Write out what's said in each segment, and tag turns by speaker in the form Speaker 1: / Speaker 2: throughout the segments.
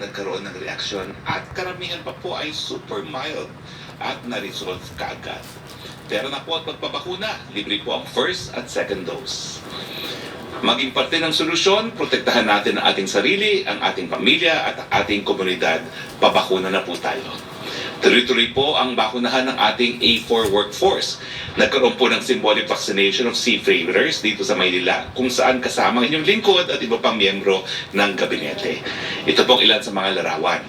Speaker 1: nagkaroon ng reaksyon at karamihan pa po ay super mild at na-resolve kaagad. Pero na po at pagpapakuna, libre po ang first at second dose. Maging parte ng solusyon, protektahan natin ang ating sarili, ang ating pamilya at ang ating komunidad. Pabakuna na po tayo. Tuloy-tuloy po ang bakunahan ng ating A4 workforce. Nagkaroon po ng symbolic vaccination of seafarers dito sa Maynila kung saan kasama ang inyong lingkod at iba pang miyembro ng gabinete. Ito pong ilan sa mga larawan.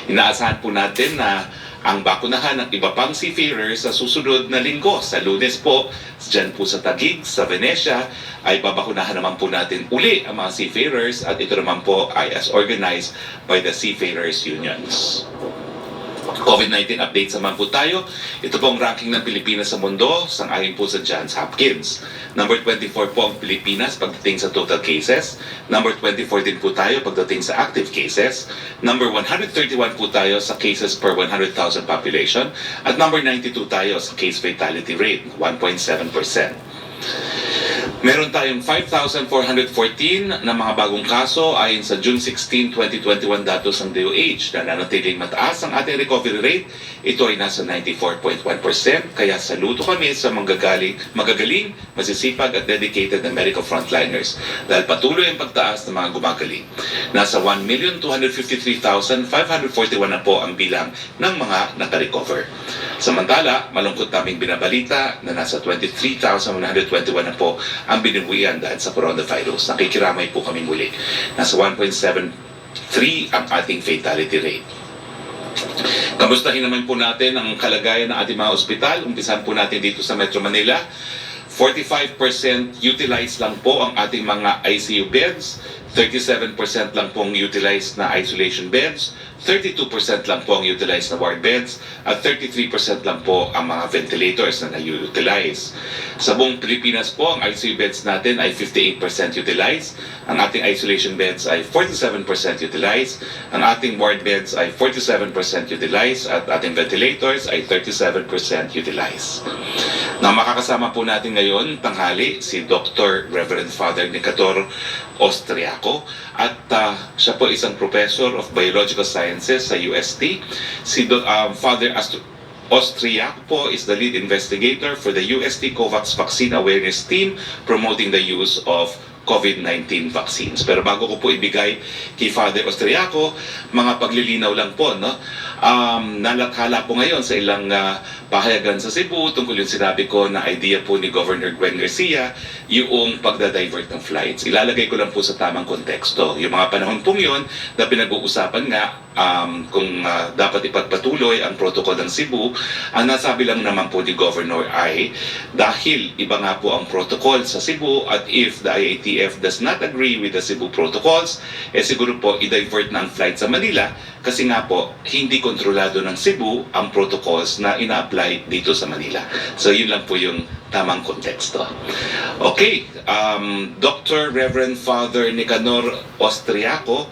Speaker 1: Inaasahan po natin na ang bakunahan ng iba pang seafarers sa susunod na linggo. Sa Lunes po, dyan po sa Taguig, sa Venecia, ay babakunahan naman po natin uli ang mga seafarers at ito naman po ay as organized by the Seafarers Unions. COVID-19 updates naman po tayo. Ito po ang ranking ng Pilipinas sa mundo sang-ayon po sa Johns Hopkins. Number 24 po ang Pilipinas pagdating sa total cases. Number 24 din po tayo pagdating sa active cases. Number 131 po tayo sa cases per 100,000 population. At number 92 tayo sa case fatality rate, 1.7%. Meron tayong 5,414 na mga bagong kaso ayon sa June 16, 2021 datos ng DOH. Nananatiling mataas ang ating recovery rate. Ito ay nasa 94.1%. Kaya saludo kami sa magagaling, masisipag at dedicated na medical frontliners dahil patuloy ang pagtaas ng mga gumagaling. Nasa 1,253,541 na po ang bilang ng mga nakarecover. Samantala, malungkot naming binabalita na nasa 23,121 na po ang binibuyan dahil sa coronavirus. Nakikiramay po kami muli. Nasa 1.73 ang ating fatality rate. Kamustahin naman po natin ang kalagayan ng ating mga ospital. Umpisahan po natin dito sa Metro Manila. 45% utilized lang po ang ating mga ICU beds. 37% lang pong utilized na isolation beds. 32% lang po ang utilized na ward beds at 33% lang po ang mga ventilators na na-utilize. Sa buong Pilipinas po, ang ICU beds natin ay 58% utilized, ang ating isolation beds ay 47% utilized, ang ating ward beds ay 47% utilized at ating ventilators ay 37% utilized. Na makakasama po natin ngayon, tanghali, si Dr. Reverend Father Nicanor Austriaco at siya po isang professor of biological sciences sa UST. Si Father Austriaco po is the lead investigator for the UST COVAX Vaccine Awareness Team promoting the use of COVID-19 vaccines. Pero bago ko po ibigay kay Father Austriaco, mga paglilinaw lang po, no? Nalakhala po ngayon sa ilang pahayagan sa Cebu tungkol yung sinabi ko na idea po ni Governor Gwen Garcia yung pagdadivert ng flights. Ilalagay ko lang po sa tamang konteksto. Yung mga panahon pong yun na pinag-uusapan nga kung dapat ipagpatuloy ang protocol ng Cebu, ang nasabi lang naman po ni Governor ay dahil iba nga po ang protocol sa Cebu at if the IATF does not agree with the Cebu protocols, siguro po i-divert na ang flight sa Manila kasi nga po hindi kontrolado ng Cebu ang protocols na ina-apply dito sa Manila. So yun lang po yung tamang konteksto. Okay, Dr. Reverend Father Nicanor Austriaco,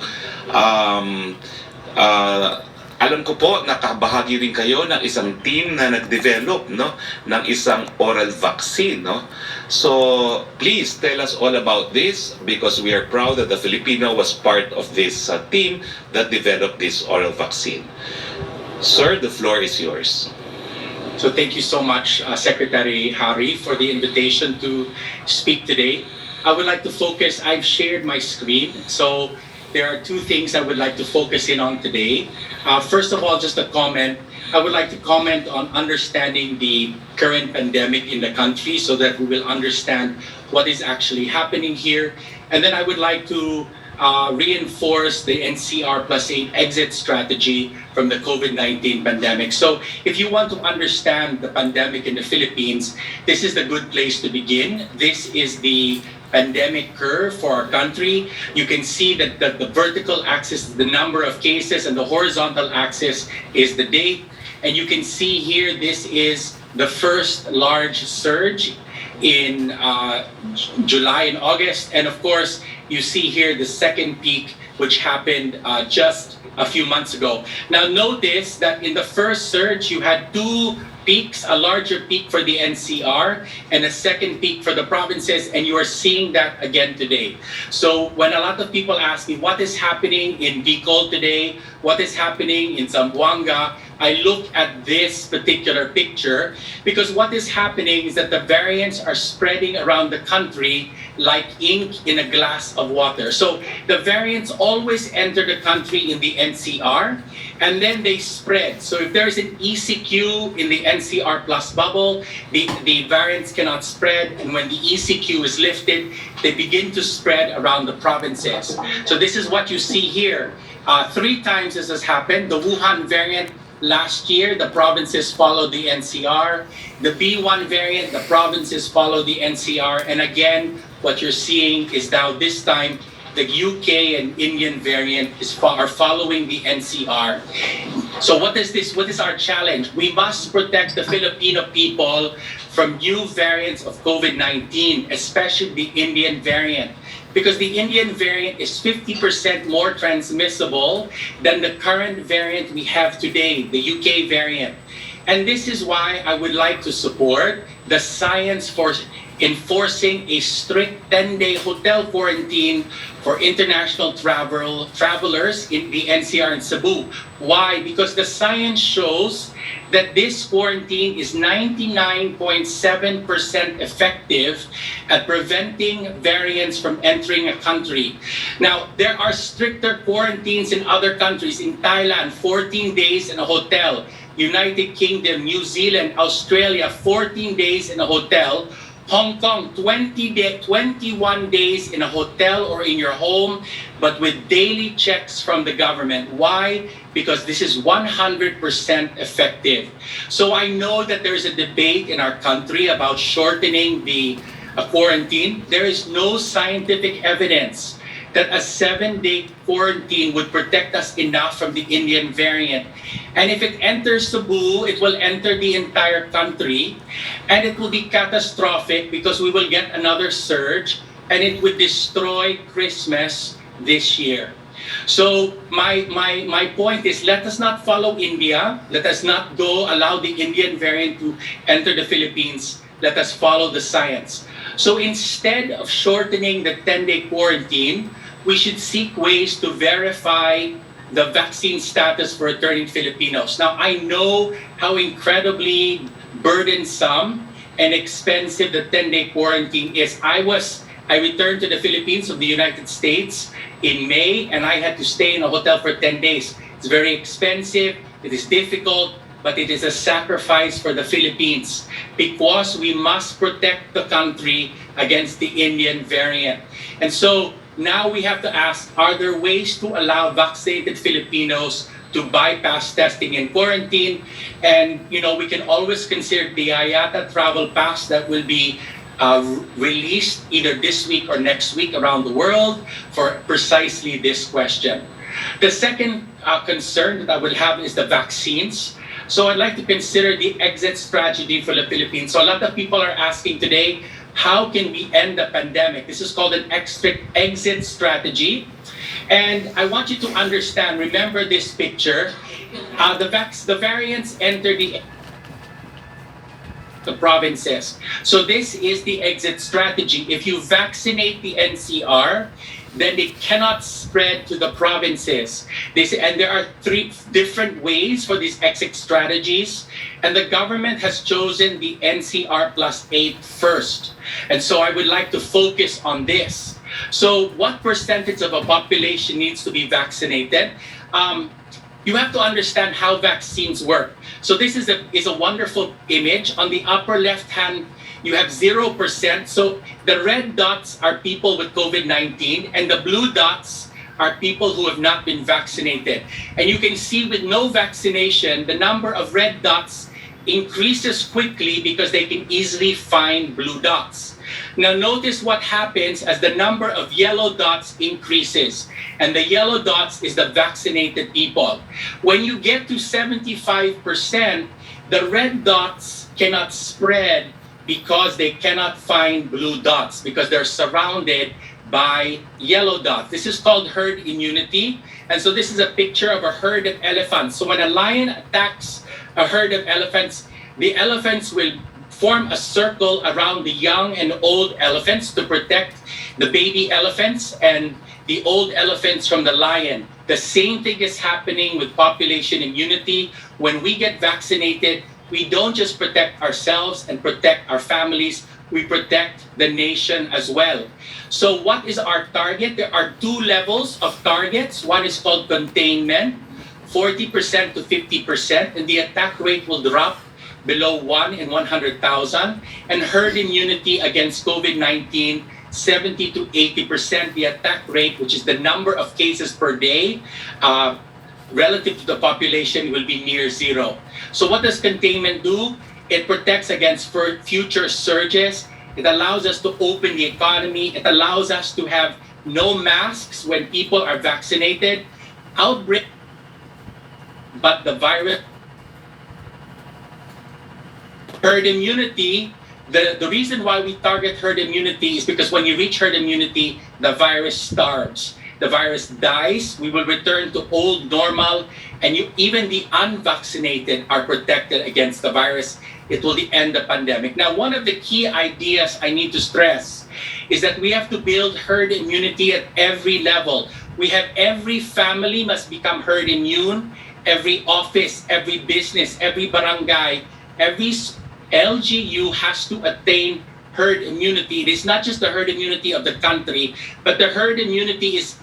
Speaker 1: alam ko po nakabahagi rin kayo ng isang team na nag-develop, no, ng isang oral vaccine, no? So please tell us all about this because we are proud that the Filipino was part of this team that developed this oral vaccine. Sir, the floor is yours.
Speaker 2: So thank you so much, Secretary Harry, for the invitation to speak today. I would like to focus, I've shared my screen, so there are two things I would like to focus in on today. First of all, just a comment. I would like to comment on understanding the current pandemic in the country so that we will understand what is actually happening here. And then I would like to reinforce the NCR+8 exit strategy from the COVID-19 pandemic. So if you want to understand the pandemic in the Philippines, this is the good place to begin. This is the pandemic curve for our country. You can see that the vertical axis is the number of cases and the horizontal axis is the date. And you can see here, this is the first large surge in July and August. And of course, you see here the second peak, which happened just a few months ago. Now notice that in the first surge, you had two peaks, a larger peak for the NCR and a second peak for the provinces, and you are seeing that again today. So when a lot of people ask me what is happening in Bicol today, what is happening in Zamboanga, I look at this particular picture because what is happening is that the variants are spreading around the country like ink in a glass of water. So the variants always enter the country in the NCR and then they spread. So if there's an ECQ in the NCR plus bubble, the variants cannot spread, and when the ECQ is lifted, they begin to spread around the provinces. So this is what you see here. 3 times this has happened. The Wuhan variant last year, the provinces followed the NCR. The B1 variant, the provinces followed the NCR. And again, what you're seeing is now this time, the UK and Indian variant are following the NCR. So what is this? What is our challenge? We must protect the Filipino people from new variants of COVID-19, especially the Indian variant. Because the Indian variant is 50% more transmissible than the current variant we have today, the UK variant. And this is why I would like to support the science for enforcing a strict 10-day hotel quarantine for international travelers in the NCR and Cebu. Why? Because the science shows that this quarantine is 99.7% effective at preventing variants from entering a country. Now, there are stricter quarantines in other countries. In Thailand, 14 days in a hotel. United Kingdom, New Zealand, Australia, 14 days in a hotel. Hong Kong, 21 days in a hotel or in your home, but with daily checks from the government. Why? Because this is 100% effective. So I know that there's a debate in our country about shortening the quarantine. There is no scientific evidence that a 7-day quarantine would protect us enough from the Indian variant. And if it enters Cebu, it will enter the entire country, and it will be catastrophic because we will get another surge, and it would destroy Christmas this year. So my point is, let us not follow India. Let us not allow the Indian variant to enter the Philippines. Let us follow the science. So instead of shortening the 10-day quarantine, we should seek ways to verify the vaccine status for returning Filipinos. Now, I know how incredibly burdensome and expensive the 10-day quarantine is. I returned to the Philippines from the United States in May, and I had to stay in a hotel for 10 days. It's very expensive, it is difficult, but it is a sacrifice for the Philippines because we must protect the country against the Indian variant. And so now we have to ask, are there ways to allow vaccinated Filipinos to bypass testing and quarantine? And, we can always consider the IATA travel pass that will be released either this week or next week around the world for precisely this question. The second concern that I would have is the vaccines. So I'd like to consider the exit strategy for the Philippines. So a lot of people are asking today, how can we end the pandemic? This is called an exit strategy. And I want you to understand, remember this picture, the variants enter the provinces. So this is the exit strategy. If you vaccinate the NCR, then they cannot spread to the provinces. And there are 3 different ways for these exit strategies. And the government has chosen the NCR plus 8 first. And so I would like to focus on this. So what percentage of a population needs to be vaccinated? You have to understand how vaccines work. So this is a wonderful image. On the upper left hand, you have 0%. So the red dots are people with COVID-19, and the blue dots are people who have not been vaccinated. And you can see with no vaccination, the number of red dots increases quickly because they can easily find blue dots. Now notice what happens as the number of yellow dots increases. And the yellow dots is the vaccinated people. When you get to 75%, the red dots cannot spread because they cannot find blue dots because they're surrounded by yellow dots. This is called herd immunity. And so this is a picture of a herd of elephants. So when a lion attacks a herd of elephants, the elephants will form a circle around the young and old elephants to protect the baby elephants and the old elephants from the lion. The same thing is happening with population immunity. When we get vaccinated, we don't just protect ourselves and protect our families, we protect the nation as well. So what is our target? There are two levels of targets. One is called containment, 40% to 50%, and the attack rate will drop below 1 in 100,000. And herd immunity against COVID-19, 70 to 80%, the attack rate, which is the number of cases per day, relative to the population, will be near zero. So what does containment do? It protects against future surges. It allows us to open the economy. It allows us to have no masks when people are vaccinated. Outbreak, but the virus. Herd immunity, the reason why we target herd immunity is because when you reach herd immunity, the virus starves. The virus dies, we will return to old normal, and even the unvaccinated are protected against the virus. It will end the pandemic. Now, one of the key ideas I need to stress is that we have to build herd immunity at every level. We have every family must become herd immune, every office, every business, every barangay, every LGU has to attain herd immunity. It is not just the herd immunity of the country, but the herd immunity is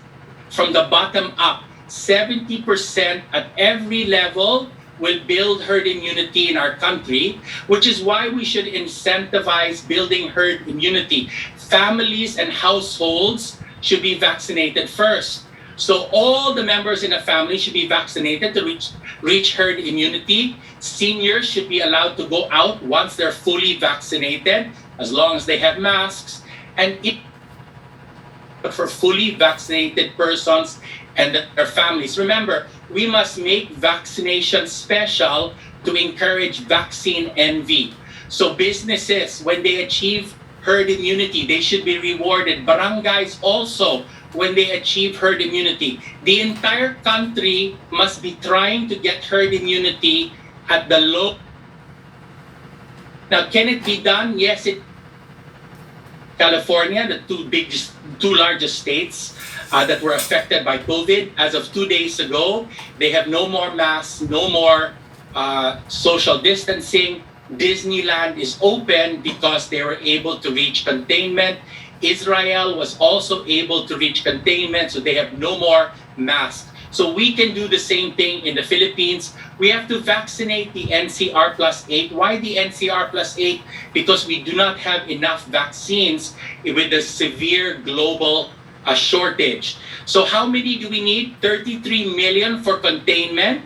Speaker 2: from the bottom up. 70% at every level will build herd immunity in our country, which is why we should incentivize building herd immunity. Families and households should be vaccinated first. So all the members in a family should be vaccinated to reach herd immunity. Seniors should be allowed to go out once they're fully vaccinated, as long as they have masks. And for fully vaccinated persons and their families. Remember, we must make vaccination special to encourage vaccine envy. So businesses, when they achieve herd immunity, they should be rewarded. Barangays also, when they achieve herd immunity. The entire country must be trying to get herd immunity at the low. Now, can it be done? Yes, it. California, the two largest states that were affected by COVID, as of 2 days ago, they have no more masks, no more social distancing. Disneyland is open because they were able to reach containment. Israel was also able to reach containment, so they have no more masks. So we can do the same thing in the Philippines. We have to vaccinate the NCR plus 8. Why the NCR plus 8? Because we do not have enough vaccines with the severe global shortage. So how many do we need? 33 million for containment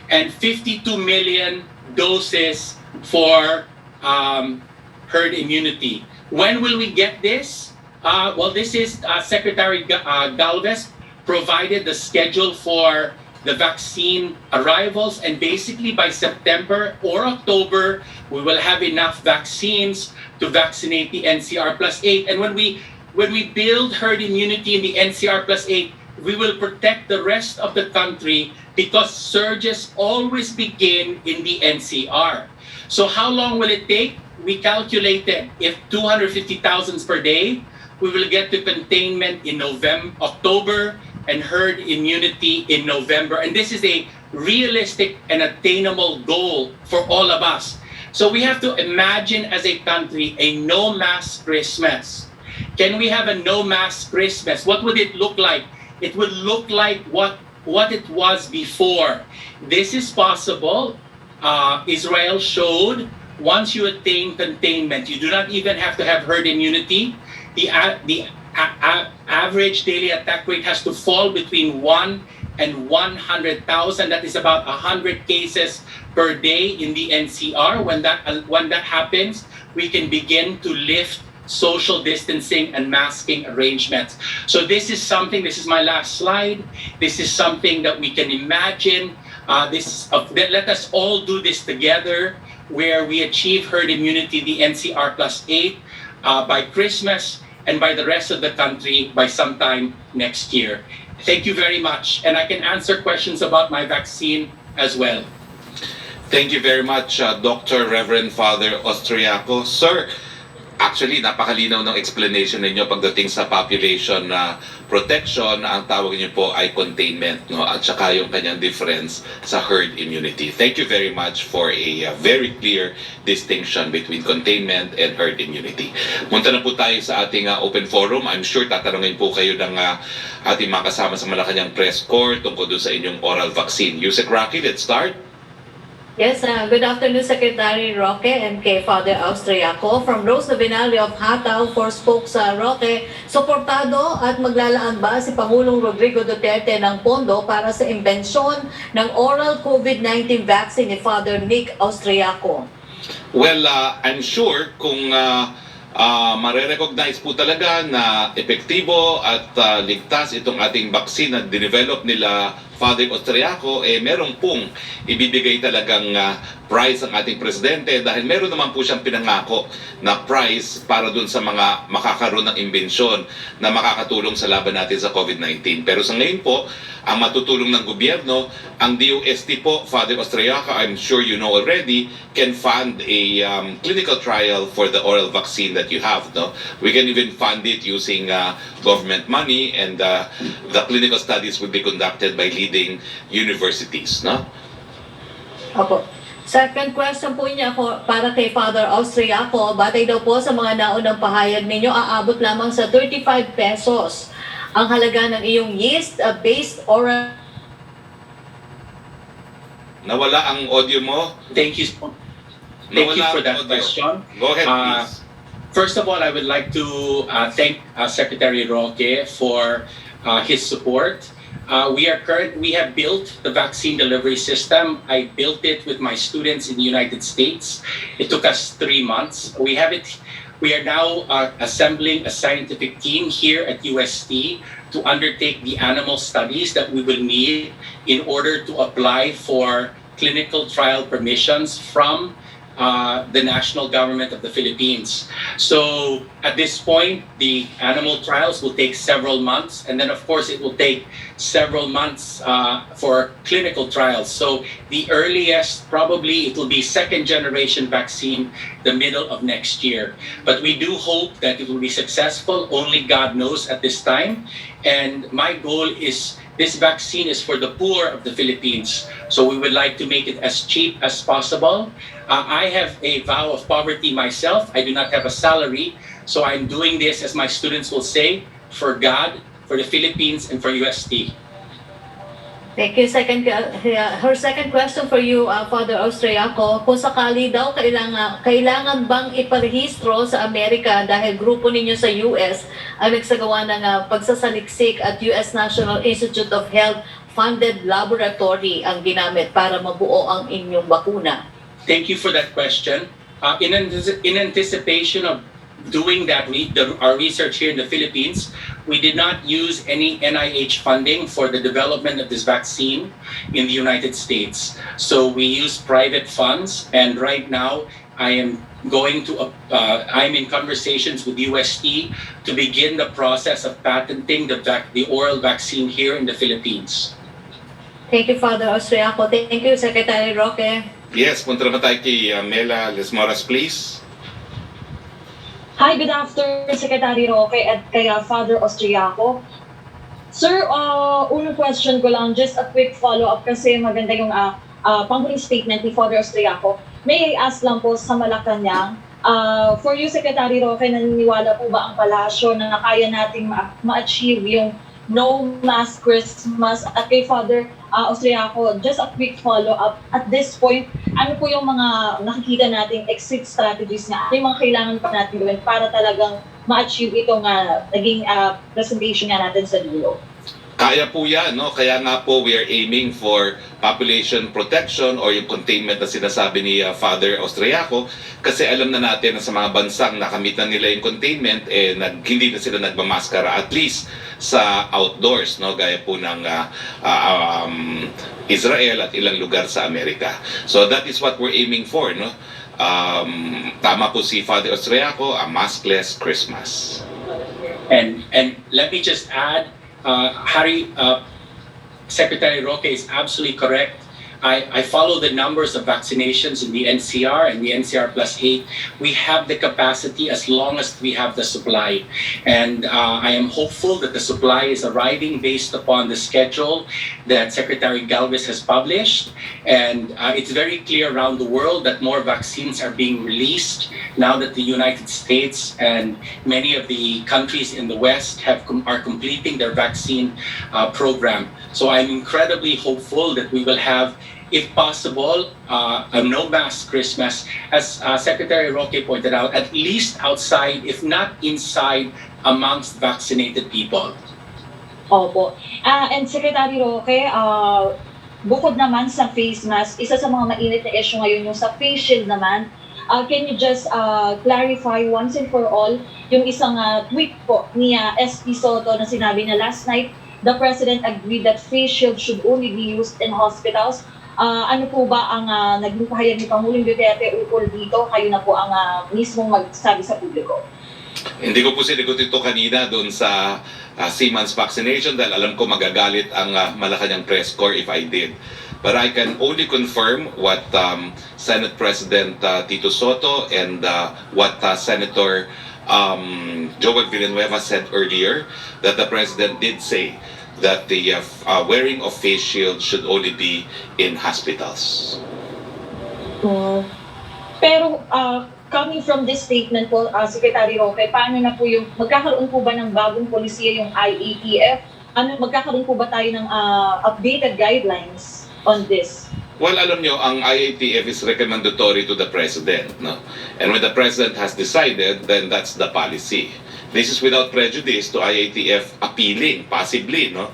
Speaker 2: and 52 million doses for herd immunity. When will we get this? Well, this is Secretary Galvez provided the schedule for the vaccine arrivals, and basically by September or October, we will have enough vaccines to vaccinate the NCR plus 8. And when we build herd immunity in the NCR plus 8, we will protect the rest of the country because surges always begin in the NCR. So how long will it take? We calculated if 250,000 per day, we will get to containment in October, and herd immunity in November. And this is a realistic and attainable goal for all of us. So we have to imagine as a country a no-mask Christmas. Can we have a no-mask Christmas? What would it look like? It would look like what it was before. This is possible. Israel showed once you attain containment, you do not even have to have herd immunity. The average daily attack rate has to fall between 1 and 100,000. That is about 100 cases per day in the NCR. When that happens, we can begin to lift social distancing and masking arrangements. So this is my last slide. This is something that we can imagine. Let us all do this together, where we achieve herd immunity, the NCR plus 8, by Christmas, and by the rest of the country by sometime next year. Thank you very much. And I can answer questions about my vaccine as well.
Speaker 1: Thank you very much, Dr. Reverend Father Austriaco. Sir, actually, napakalinaw ng explanation ninyo pagdating sa population protection. Ang tawag niyo po ay containment, no? At saka yung kanyang difference sa herd immunity. Thank you very much for a very clear distinction between containment and herd immunity. Punta na po tayo sa ating open forum. I'm sure tatanungin po kayo ng ating mga kasama sa Malacanang Press Corps tungkol doon sa inyong oral vaccine. Yusek Roque, let's start.
Speaker 3: Yes, good afternoon, Secretary Roque and kay Father Austriaco. From Rose Novenalio of Hataw for Spokesman Roque, suportado at maglalaan ba si Pangulong Rodrigo Duterte ng pondo para sa imbensyon ng oral COVID-19 vaccine ni Father Nick Austriaco?
Speaker 1: Well, I'm sure kung mare-recognize po talaga na epektibo at ligtas itong ating vaccine na dinevelop nila Father Austriaco, merong pong ibibigay talagang prize ang ating presidente dahil meron naman po siyang pinangako na prize para dun sa mga makakaroon ng imbensyon na makakatulong sa laban natin sa COVID-19. Pero sa ngayon po, ang matutulong ng gobyerno, ang DOST po, Father Austriaco, I'm sure you know already, can fund a clinical trial for the oral vaccine that you have. No? We can even fund it using government money, and the clinical studies will be conducted by leading universities. No?
Speaker 3: Opo. Second question po niya ako para kay Father Austriaco, batay daw po sa mga naunang pahayag ninyo, aabot lamang sa 35 pesos ang halaga ng iyong yeast-based oral.
Speaker 1: Nawala ang audio mo.
Speaker 2: Thank you. Thank you for that question.
Speaker 1: Go ahead, please.
Speaker 2: First of all, I would like to thank Secretary Roque for his support. We have built the vaccine delivery system. I built it with my students in the United States. It took us 3 months. We are now assembling a scientific team here at UST to undertake the animal studies that we will need in order to apply for clinical trial permissions from the national government of the Philippines. So at this point, the animal trials will take several months, and then of course it will take several months for clinical trials. So the earliest, probably it will be second generation vaccine, the middle of next year. But we do hope that it will be successful. Only God knows at this time. And my goal is this vaccine is for the poor of the Philippines. So we would like to make it as cheap as possible. I have a vow of poverty myself. I do not have a salary. So I'm doing this, as my students will say, for God, for the Philippines, and for UST.
Speaker 3: Thank you. Her second question for you, Father Austriaco, kung sakali daw kailangan bang iparehistro sa Amerika dahil grupo ninyo sa US ang nagsagawa ng pagsasaliksik at US National Institute of Health funded laboratory ang ginamit para mabuo ang inyong bakuna?
Speaker 2: Thank you for that question. In anticipation of doing that, our research here in the Philippines, we did not use any NIH funding for the development of this vaccine in the United States. So we used private funds, and right now I'm in conversations with UST to begin the process of patenting the oral vaccine here in the Philippines.
Speaker 3: Thank you, Father Austriaco. Thank you, Secretary Roque.
Speaker 1: Yes, punta naman tayo kay Mela Lesmoras, please.
Speaker 4: Hi, good afternoon, Secretary Roque at kay Father Austriaco. Sir, unang question ko lang, just a quick follow-up kasi maganda yung panghuling statement ni Father Austriaco. May I ask lang po sa Malacanang, for you, Secretary Roque, naniniwala po ba ang palasyo na kaya nating ma-achieve yung no mask Christmas? At kay Father Austriaco, just a quick follow-up. At this point, ano po yung mga nakikita nating exit strategies niya? Ano yung mga kailangan pa natin gawin para talagang ma-achieve itong naging presentation nga natin sa dulo?
Speaker 1: Kaya po yan, no? Kaya nga po we are aiming for population protection or yung containment na sinasabi ni Father Austriaco, kasi alam na natin na sa mga bansang nakamit na nila yung containment, hindi na sila nagmamaskara, at least sa outdoors, no? Gaya po ng Israel at ilang lugar sa Amerika. So that is what we're aiming for, no? Tama po si Father Austriaco, a maskless Christmas.
Speaker 2: And let me just add, Secretary Roque is absolutely correct. I follow the numbers of vaccinations in the NCR and the NCR plus 8. We have the capacity as long as we have the supply. And I am hopeful that the supply is arriving based upon the schedule that Secretary Galvez has published. And it's very clear around the world that more vaccines are being released now that the United States and many of the countries in the West are completing their vaccine program. So I'm incredibly hopeful that we will have, if possible, a no-mask Christmas, as Secretary Roque pointed out, at least outside, if not inside, amongst vaccinated people.
Speaker 4: Opo. And Secretary Roque, bukod naman sa face mask, isa sa mga mainit na issue ngayon yung sa face shield naman. Can you just clarify once and for all yung isang tweet po ni SP Soto na sinabi na last night, the President agreed that face shield should only be used in hospitals. Ano po ba ang naging pahayag ni Pangulong Duterte ukol dito? Kayo na po ang mismong magsabi sa publiko.
Speaker 1: Hindi ko po sinigot ito kanina doon sa Siemens vaccination dahil alam ko magagalit ang Malacanang press corps if I did. But I can only confirm what Senate President Tito Soto and what Senator Joel Villanueva said earlier, that the President did say that the wearing of face shields should only be in hospitals.
Speaker 4: Pero coming from this statement po, Secretary Roque, paano na po yung, magkakaroon po ba ng bagong polisiya yung IATF? Magkakaroon po ba tayo ng updated guidelines on this?
Speaker 1: Well, alam nyo, ang IATF is recommendatory to the President. No? And when the President has decided, then that's the policy. This is without prejudice to IATF appealing, possibly. No?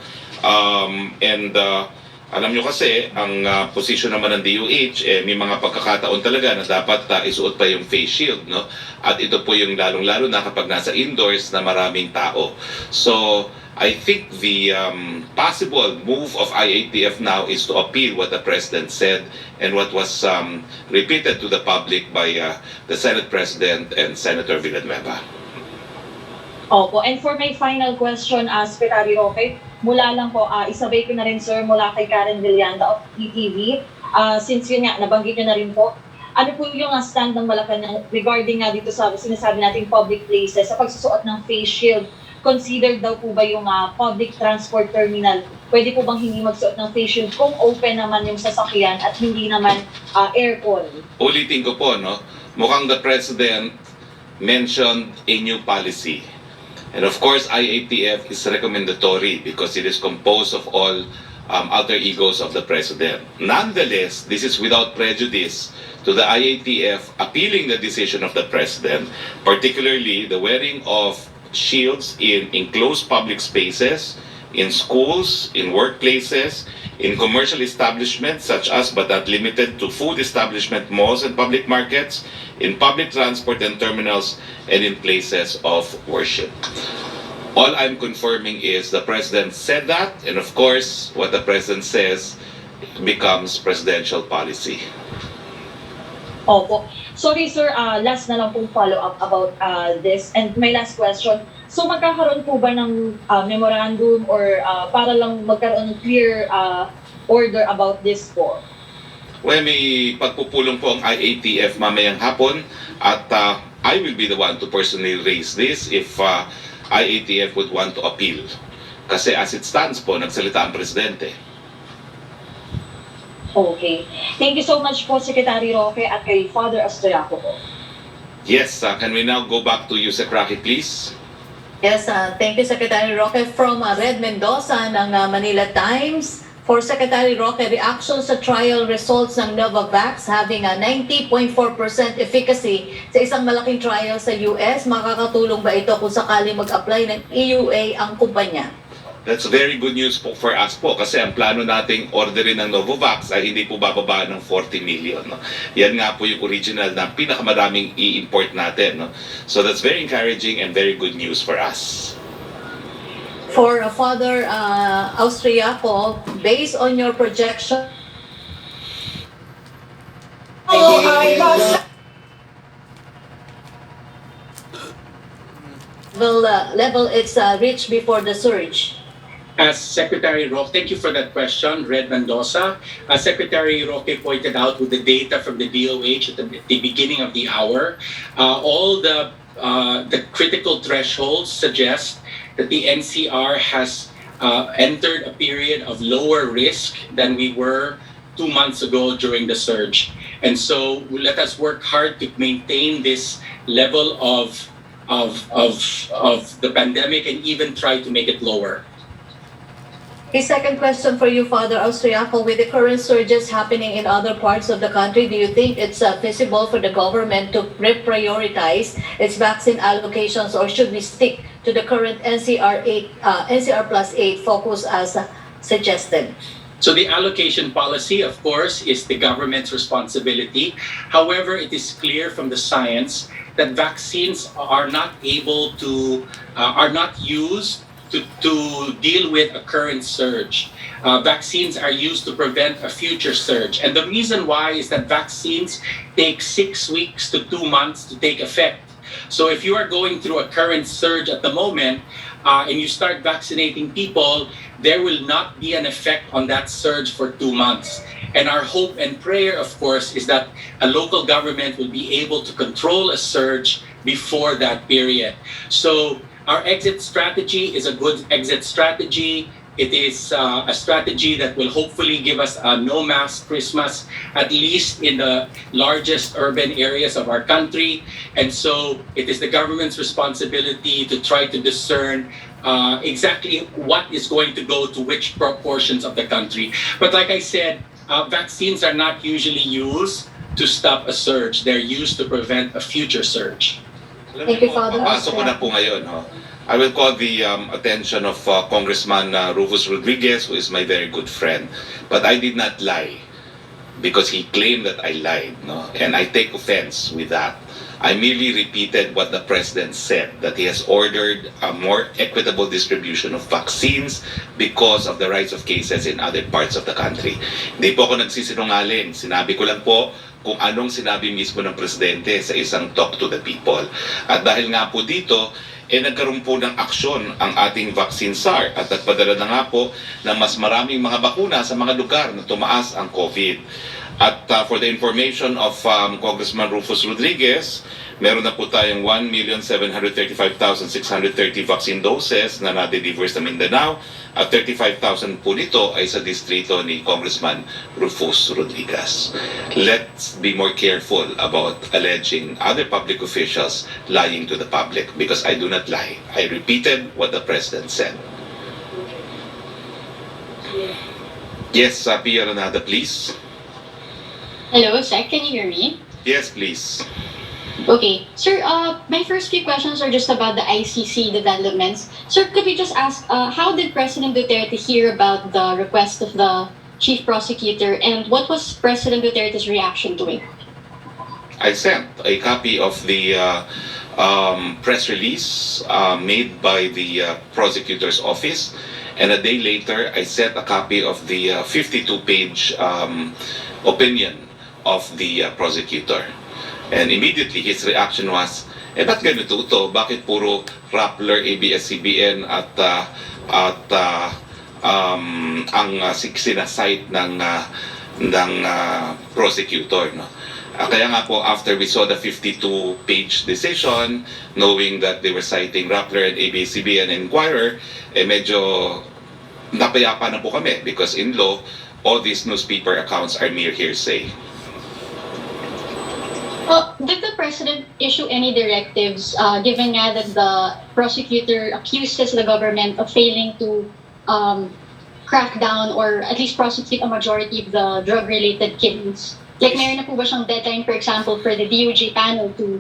Speaker 1: Alam nyo kasi, ang posisyon naman ng DOH, may mga pagkakataon talaga na dapat isuot pa yung face shield. No? At ito po yung lalong-lalo na kapag nasa indoors na maraming tao. So, I think the possible move of IATF now is to appeal what the President said and what was repeated to the public by the Senate President and Senator Villanueva.
Speaker 4: Opo, and for my final question, Secretary Roque, mula lang po, isabay ko na rin sir mula kay Karen Villanda of PTV. Since yun nga, nabanggit nyo na rin po, ano po yung stand ng Malacanang regarding nga dito sa sinasabi nating public places sa pagsusuot ng face shield? Considered daw po ba yung public transport terminal? Pwede po bang hindi magsuot ng face shield kung open naman yung sasakyan at hindi naman aircon?
Speaker 1: Ulitin ko po, no? Mukhang the President mentioned a new policy. And of course, IATF is recommendatory because it is composed of all alter egos of the President. Nonetheless, this is without prejudice to the IATF appealing the decision of the President, particularly the wearing of shields in enclosed public spaces, in schools, in workplaces, in commercial establishments such as but not limited to food establishment, malls and public markets, in public transport and terminals, and in places of worship. All I'm confirming is the President said that, and of course, what the President says becomes presidential policy.
Speaker 4: Opo. Sorry sir, last na lang pong follow-up about this. And my last question, so magkakaroon po ba ng memorandum or para lang magkaroon ng clear order about this po?
Speaker 1: Well, may pagpupulong po ang IATF mamayang hapon at I will be the one to personally raise this if IATF would want to appeal. Kasi as it stands po, nagsalita ang Presidente.
Speaker 4: Okay. Thank you so much po, Secretary Roque at kay Father Austriaco po.
Speaker 1: Yes, can we now go back to you, Roque, please?
Speaker 3: Yes, thank you, Secretary Roque. From Red Mendoza ng Manila Times, for Secretary Roque, reaction sa trial results ng Novavax having a 90.4% efficacy sa isang malaking trial sa US. Makakatulong ba ito kung sakali mag-apply ng EUA ang kumpanya?
Speaker 1: That's very good news po for us po kasi ang plano nating orderin ng Novavax ay hindi po bababa ng 40 million. No? Yan nga po yung original na pinakamaraming i-import natin. No? So that's very encouraging and very good news for us.
Speaker 3: For Father Austriaco, based on your projection, level it's reached before the surge.
Speaker 2: as Secretary Roque, thank you for that question, Red Mendoza. As Secretary Roque pointed out with the data from the DOH at the beginning of the hour, all the critical thresholds suggest that the NCR has entered a period of lower risk than we were 2 months ago during the surge. And so let us work hard to maintain this level of the pandemic and even try to make it lower.
Speaker 3: A second question for you, Father Austriaco. With the current surges happening in other parts of the country, do you think it's feasible for the government to reprioritize its vaccine allocations, or should we stick to the current NCR plus 8 focus as suggested?
Speaker 2: So the allocation policy, of course, is the government's responsibility. However, it is clear from the science that vaccines are not used to deal with a current surge. Vaccines are used to prevent a future surge. And the reason why is that vaccines take 6 weeks to 2 months to take effect. So if you are going through a current surge at the moment, and you start vaccinating people, there will not be an effect on that surge for 2 months. And our hope and prayer, of course, is that a local government will be able to control a surge before that period. So our exit strategy is a good exit strategy. It is a strategy that will hopefully give us a no-mask Christmas, at least in the largest urban areas of our country. And so it is the government's responsibility to try to discern exactly what is going to go to which proportions of the country. But like I said, vaccines are not usually used to stop a surge. They're used to prevent a future surge.
Speaker 3: Thank you, Father.
Speaker 1: Papasok ko na po ngayon. I will call the attention of Congressman Rufus Rodriguez, who is my very good friend. But I did not lie because he claimed that I lied. And I take offense with that. I merely repeated what the President said, that he has ordered a more equitable distribution of vaccines because of the rise of cases in other parts of the country. Hindi po ako nagsisinungaling. Sinabi ko lang po kung anong sinabi mismo ng Presidente sa isang talk to the people. At dahil nga po dito, nagkaroon po ng aksyon ang ating vaccine SAR at nagpadala na nga po ng mas maraming mga bakuna sa mga lugar na tumaas ang COVID. At for the information of Congressman Rufus Rodriguez, meron na po tayong 1,735,630 vaccine doses na na-deliver sa Mindanao at 35,000 po nito ay sa distrito ni Congressman Rufus Rodriguez. Let's be more careful about alleging other public officials lying to the public because I do not lie. I repeated what the President said. Yes, Pia Renata, please.
Speaker 5: Hello, Sec. Can you hear me?
Speaker 1: Yes, please.
Speaker 5: Okay. Sir, my first few questions are just about the ICC developments. Sir, could we just ask, how did President Duterte hear about the request of the Chief Prosecutor, and what was President Duterte's reaction to it?
Speaker 1: I sent a copy of the press release made by the prosecutor's office, and a day later, I sent a copy of the 52-page opinion of the prosecutor. And immediately his reaction was, ba't ganito ito? Bakit puro Rappler, ABS-CBN at ang sinasite ng prosecutor? No? Kaya nga po, after we saw the 52-page decision, knowing that they were citing Rappler and ABS-CBN and Inquirer, medyo napayapa na po kami because in law, all these newspaper accounts are mere hearsay.
Speaker 5: Did the President issue any directives, given nga that the prosecutor accuses the government of failing to crack down or at least prosecute a majority of the drug-related killings? Like, meron na po ba siyang deadline, for example, for the DOJ panel to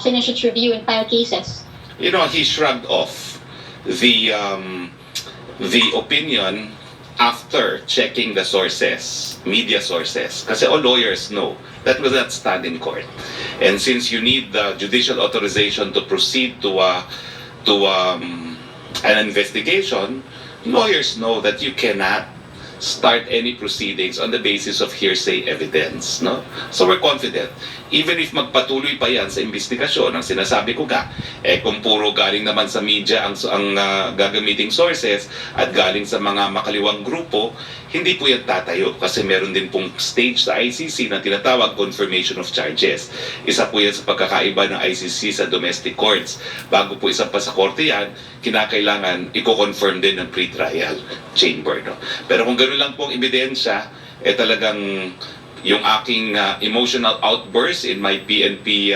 Speaker 5: finish its review and file cases?
Speaker 1: You know, he shrugged off the opinion after checking the sources, media sources. Kasi all lawyers know that will not stand in court. And since you need the judicial authorization to proceed to an investigation, lawyers know that you cannot start any proceedings on the basis of hearsay evidence, no? So we're confident. Even if magpatuloy pa yan sa investigasyon, ang sinasabi ko nga, kung puro galing naman sa media ang gagamiting sources at galing sa mga makaliwang grupo, hindi po yan tatayo kasi meron din pong stage sa ICC na tinatawag confirmation of charges. Isa po yan sa pagkakaiba ng ICC sa domestic courts. Bago po isa pa sa korte yan, kinakailangan i-confirm din ng pre-trial chamber. No? Pero kung gano'n lang pong ebidensya, talagang yung aking emotional outburst in my PNP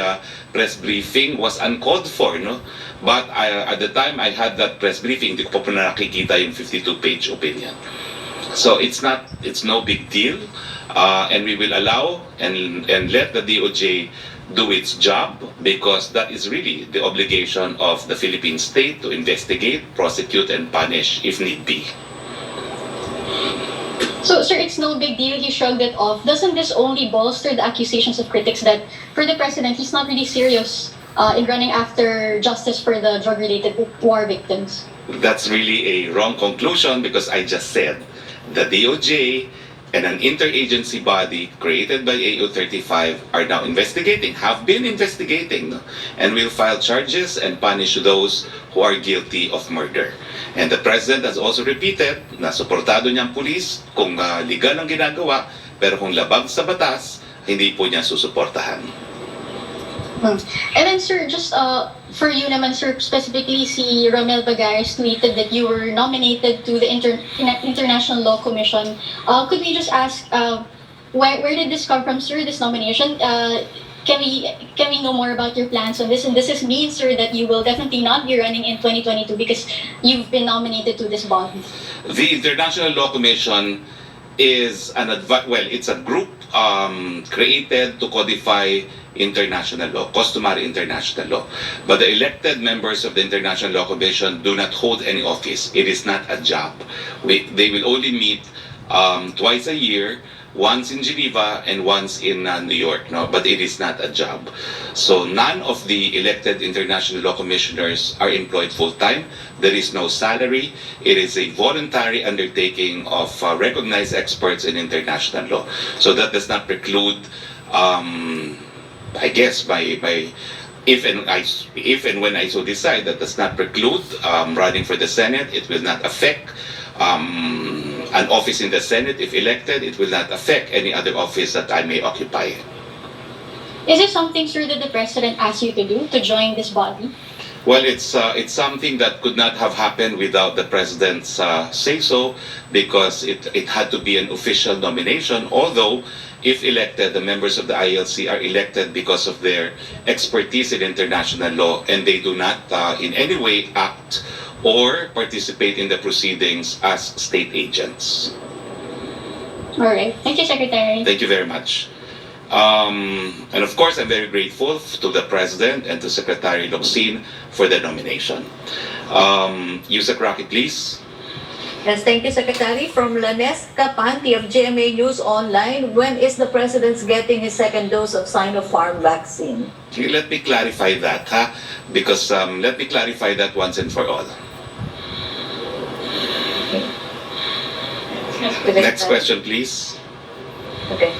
Speaker 1: press briefing was uncalled for, no? But at the time I had that press briefing, hindi ko pa po nakikita yung 52-page opinion. So it's no big deal, and we will allow and let the DOJ do its job because that is really the obligation of the Philippine state to investigate, prosecute, and punish if need be.
Speaker 5: So, sir, it's no big deal. He shrugged it off. Doesn't this only bolster the accusations of critics that for the president, he's not really serious in running after justice for the drug-related war victims?
Speaker 1: That's really a wrong conclusion because I just said the DOJ and an interagency body created by AO35 are now investigating, have been investigating, no? And will file charges and punish those who are guilty of murder. And the President has also repeated na suportado niyang pulis kung legal ang ginagawa, pero kung labag sa batas, hindi po niya susuportahan.
Speaker 5: And then, sir, just for you naman, sir, specifically si Romel Bagares tweeted that you were nominated to the International Law Commission. Could we just ask, where did this come from, sir, this nomination? Can we know more about your plans on this? And this means, sir, that you will definitely not be running in 2022 because you've been nominated to this body.
Speaker 1: The International Law Commission is it's a group created to codify international law, customary international law. But the elected members of the International Law Commission do not hold any office. It is not a job. They will only meet twice a year, once in Geneva and once in New York, no? But it is not a job. So none of the elected International Law Commissioners are employed full-time. There is no salary. It is a voluntary undertaking of recognized experts in international law. So that does not preclude, I guess, if and when I so decide, that does not preclude running for the Senate. It will not affect an office in the Senate. If elected, it will not affect any other office that I may occupy.
Speaker 5: Is it something, sir, that the president asked you to do, to join this body?
Speaker 1: Well, it's something that could not have happened without the president's say-so, because it had to be an official nomination, although if elected, the members of the ILC are elected because of their expertise in international law, and they do not in any way act or participate in the proceedings as state agents.
Speaker 5: All right. Thank you, Secretary.
Speaker 1: Thank you very much. And of course, I'm very grateful to the President and to Secretary Locsin for the nomination. Yusek Roque, please.
Speaker 3: Yes, thank you, Secretary. From Lanes Kapanti of GMA News Online, when is the President getting his second dose of Sinopharm vaccine?
Speaker 1: Let me clarify that, because let me clarify that once and for all. Next question, please.
Speaker 3: Okay.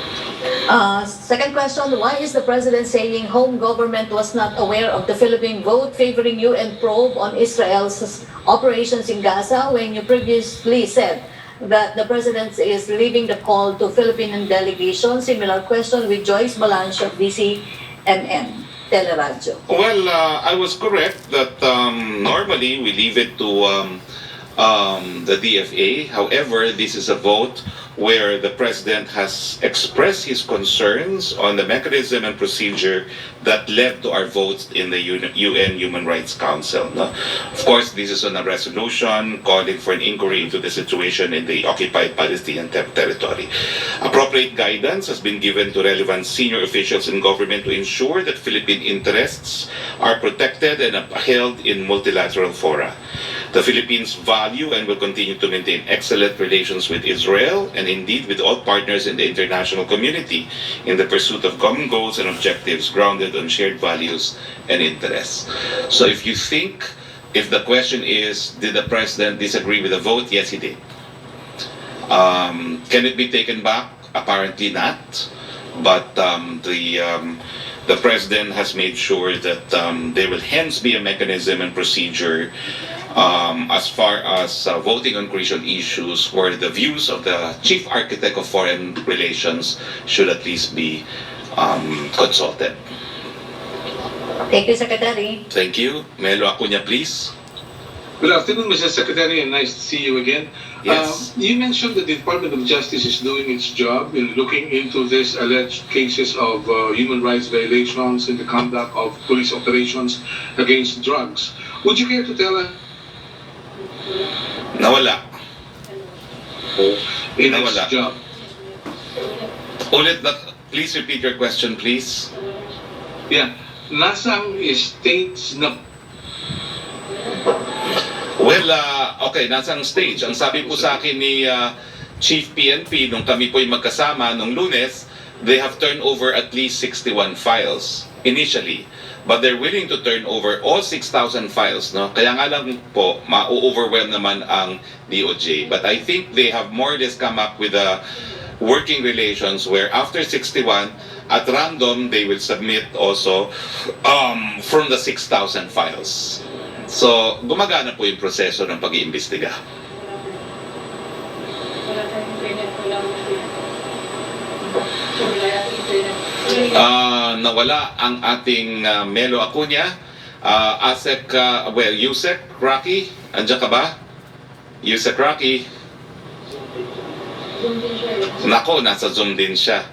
Speaker 3: Second question, why is the President saying home government was not aware of the Philippine vote favoring UN probe on Israel's operations in Gaza when you previously said that the President is leaving the call to Philippine delegation? Similar question with Joyce Balancho of DCMN Teleradio.
Speaker 1: Well, I was correct that normally we leave it to the DFA. However, this is a vote where the President has expressed his concerns on the mechanism and procedure that led to our votes in the UN Human Rights Council. No? Of course, this is on a resolution calling for an inquiry into the situation in the occupied Palestinian territory. Appropriate guidance has been given to relevant senior officials in government to ensure that Philippine interests are protected and upheld in multilateral fora. The Philippines value and will continue to maintain excellent relations with Israel and indeed with all partners in the international community in the pursuit of common goals and objectives grounded on shared values and interests. So if the question is, did the President disagree with the vote? Yes, he did. Can it be taken back? Apparently not. But the president has made sure that there will hence be a mechanism and procedure as far as voting on crucial issues where the views of the chief architect of foreign relations should at least be consulted.
Speaker 3: Thank you, Secretary.
Speaker 1: Thank you. Melo Acuña, please.
Speaker 6: Good afternoon, Mr. Secretary, and nice to see you again.
Speaker 1: Yes.
Speaker 6: You mentioned that the Department of Justice is doing its job in looking into these alleged cases of human rights violations in the conduct of police operations against drugs. Would you care to tell us
Speaker 1: Nawala.
Speaker 6: in
Speaker 1: Nawala.
Speaker 6: its job?
Speaker 1: Ulit, please repeat your question, please.
Speaker 6: Yeah. Nasang states na
Speaker 1: Well, okay, nasang stage. Ang sabi po sa akin ni Chief PNP nung kami po'y magkasama nung Lunes, they have turned over at least 61 files initially. But they're willing to turn over all 6,000 files, no? Kaya nga lang po, ma-overwhelm naman ang DOJ. But I think they have more or less come up with a working relations where after 61, at random, they will submit also from the 6,000 files. So, gumagana po yung proseso ng pag-iimbestiga. Nawala ang ating Melo Acuña. Yusek Roque, andiyan ka ba? Yusek Roque. Nako, nasa Zoom din siya.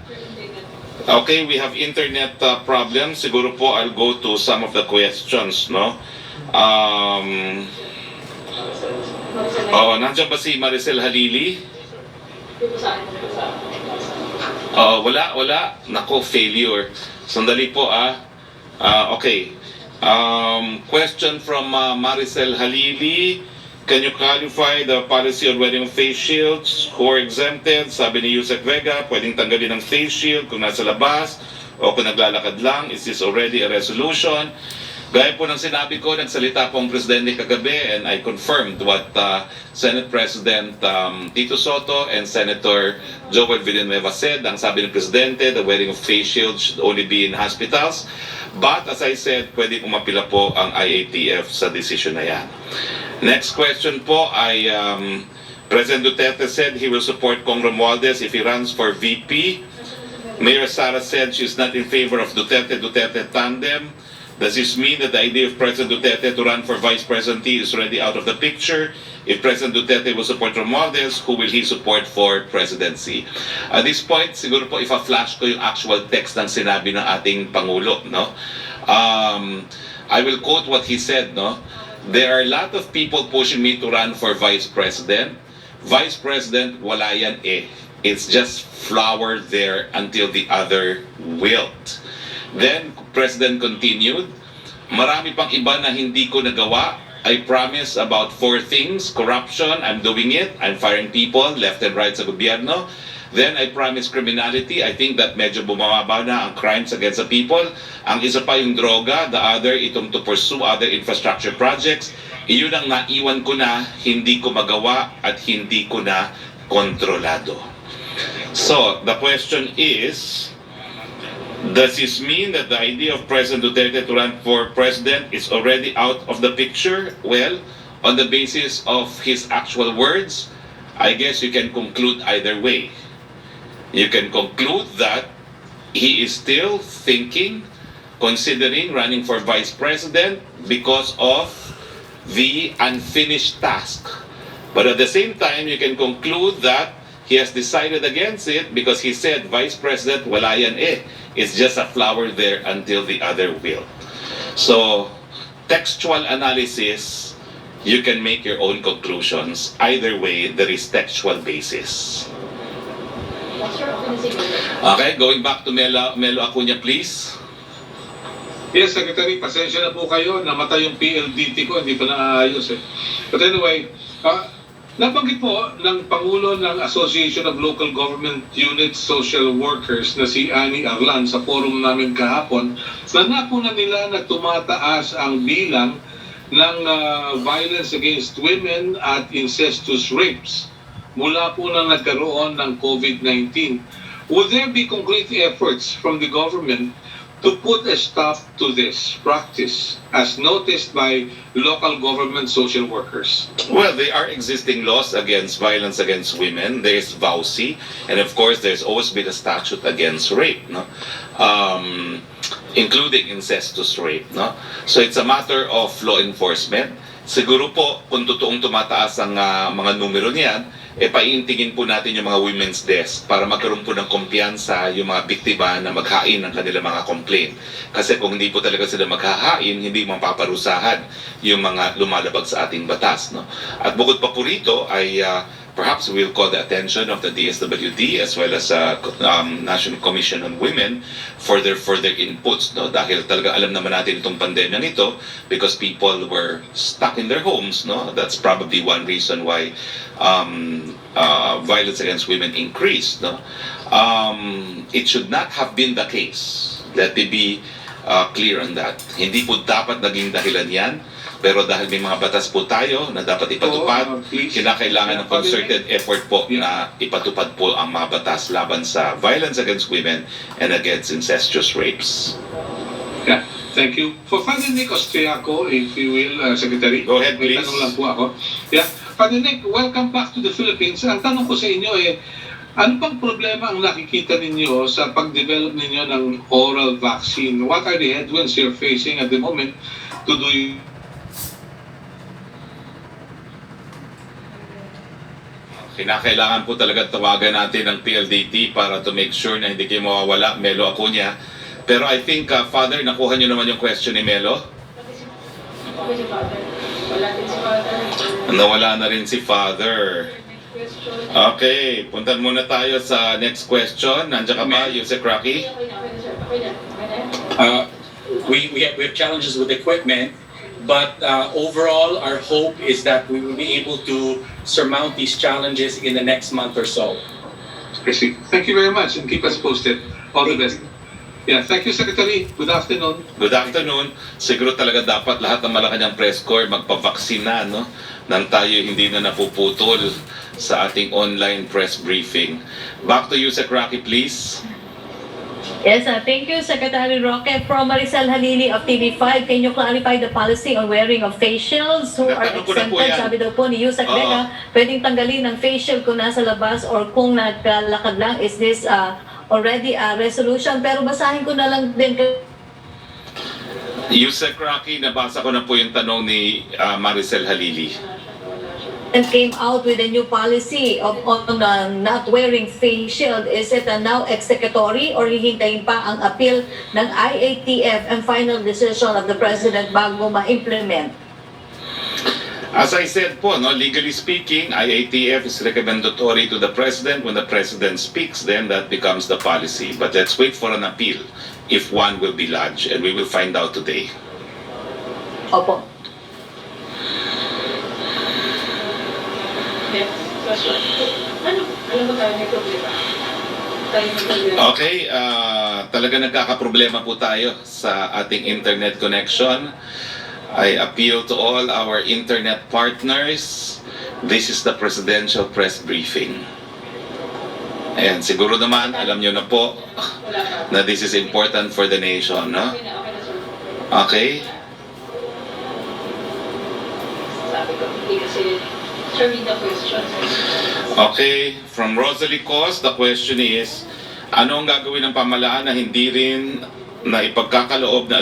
Speaker 1: Okay, we have internet problems. Siguro po I'll go to some of the questions, no? Nandiyan ba si Maricel Halili? Wala. Nako, failure. Sandali po, okay. Question from Maricel Halili. Can you clarify the policy on wearing face shields who are exempted? Sabi ni Yusek Vega, pwedeng tanggalin ng face shield kung nasa labas o kung naglalakad lang. Is this already a resolution? Gaya po ng sinabi ko, nagsalita po ang Presidente kagabi and I confirmed what Senate President Tito Soto and Senator Joel Villanueva said. Ang sabi ng Presidente, the wearing of face shields should only be in hospitals. But as I said, pwedeng umapila po ang IATF sa decision na yan. Next question po ay President Duterte said he will support Kong Romualdez if he runs for VP. Mayor Sara said she's not in favor of Duterte tandem. Does this mean that the idea of President Duterte to run for Vice Presidency is already out of the picture? If President Duterte will support Romualdez, who will he support for presidency? At this point, siguro po ifa-flash ko yung actual text ng sinabi ng ating Pangulo, no? I will quote what he said, no? There are a lot of people pushing me to run for Vice President. Vice President, wala yan eh. It's just flower there until the other wilt. Then, President continued, marami pang iba na hindi ko nagawa. I promise about 4 things. Corruption, I'm doing it. I'm firing people left and right sa gobyerno. Then I promise criminality. I think that medyo bumababa na ang crimes against the people. Ang isa pa yung droga. The other, itong to pursue other infrastructure projects. Iyon ang naiwan ko na, hindi ko magawa at hindi ko na kontrolado. So, the question is, does this mean that the idea of President Duterte to run for president is already out of the picture? Well, on the basis of his actual words, I guess you can conclude either way. You can conclude that he is still thinking, considering running for vice president because of the unfinished task. But at the same time, you can conclude that he has decided against it because he said, Vice President, wala yan eh. It's just a flower there until the other will. So, textual analysis, you can make your own conclusions. Either way, there is textual basis. Okay, going back to Melo Acuña, please.
Speaker 6: Yes, Secretary, pasensya na po kayo. Namatay yung PLDT ko, hindi pa naayos eh. But anyway, nabanggit po ng Pangulo ng Association of Local Government Units Social Workers na si Annie Arlan sa forum namin kahapon na napuna nila na tumataas ang bilang ng violence against women at incestuous rapes mula po na nagkaroon ng COVID-19. Would there be concrete efforts from the government to put a stop to this practice as noticed by local government social workers?
Speaker 1: Well, there are existing laws against violence against women. There's VAUSI, and of course, there's always been a statute against rape, no? Including incestuous rape, no? So it's a matter of law enforcement. Siguro po, kung totoong tumataas ang mga numero niyan, paiintingin po natin yung mga women's desk para magkaroon po ng kumpiyansa yung mga biktima na maghain ng kanilang mga complaint. Kasi kung hindi po talaga sila maghahain, hindi mapaparusahan yung mga lumalabag sa ating batas. No? At bukod pa po rito ay perhaps we'll call the attention of the DSWD as well as National Commission on Women for their further inputs. No? Dahil talaga alam naman natin itong pandemya nito because people were stuck in their homes. No? That's probably one reason why violence against women increased. No? It should not have been the case. Let me be clear on that. Hindi po dapat naging dahilan yan. Pero dahil may mga batas po tayo na dapat ipatupad, kinakailangan ng concerted effort po na ipatupad po ang mga batas laban sa violence against women and against incestuous rapes.
Speaker 6: Yeah, thank you. For Father Nick Austriaco, if you will, Secretary.
Speaker 1: Go ahead,
Speaker 6: May
Speaker 1: please.
Speaker 6: tanong lang po ako. Yeah, Father Nick, welcome back to the Philippines. Ang tanong ko sa inyo ano bang problema ang nakikita ninyo sa pag-develop ninyo ng oral vaccine? What are the headwinds you're facing at the moment to do
Speaker 1: Kinakailangan po talaga tawagan natin ang PLDT para to make sure na hindi kayo mawawala. Melo Acuña. Pero I think, Father, nakuha nyo naman yung question ni Melo? Nawala na rin si Father. Okay, puntan muna tayo sa next question. Nandiyan ka ba, Yusek Roque?
Speaker 2: We have challenges with equipment, but overall, our hope is that we will be able to surmount these challenges in the next month or so.
Speaker 6: Thank you very much and keep us posted. All the best. Yeah, thank you, Secretary. Good afternoon.
Speaker 1: Good afternoon. Siguro talaga dapat lahat ng Malacanang press corps magpavaksina, no? Nang tayo hindi na napuputol sa ating online press briefing. Back to you, Sec. Roque, please.
Speaker 3: Yes, thank you, Secretary Roque. From Maricel Halili of TV5, can you clarify the policy on wearing of face shields who are
Speaker 1: Natanong ko na po
Speaker 3: exempted?
Speaker 1: yan.
Speaker 3: Sabi daw po ni Yusek Vega, pwedeng tanggalin ng face shield kung nasa labas or kung naglalakad lang. Is this already a resolution? Pero basahin ko na lang din.
Speaker 1: Yusek Roque, nabasa ko na po yung tanong ni Maricel Halili.
Speaker 3: And came out with a new policy on not wearing face shield. Is it now executory or hihintayin pa ang appeal ng IATF and final decision of the President bago ma-implement?
Speaker 1: As I said po, no, legally speaking, IATF is recommendatory to the President. When the President speaks, then that becomes the policy. But let's wait for an appeal if one will be lodged, and we will find out today.
Speaker 3: Opo.
Speaker 1: Okay, talaga nagkakaproblema po tayo sa ating internet connection. I appeal to all our internet partners. This is the Presidential Press Briefing. And siguro naman, alam nyo na po na this is important for the nation, no? Okay? Okay, from Rosalie Cos, the question is, ano ang gagawin ng pamahalaan na hindi rin na ipagkakaloob na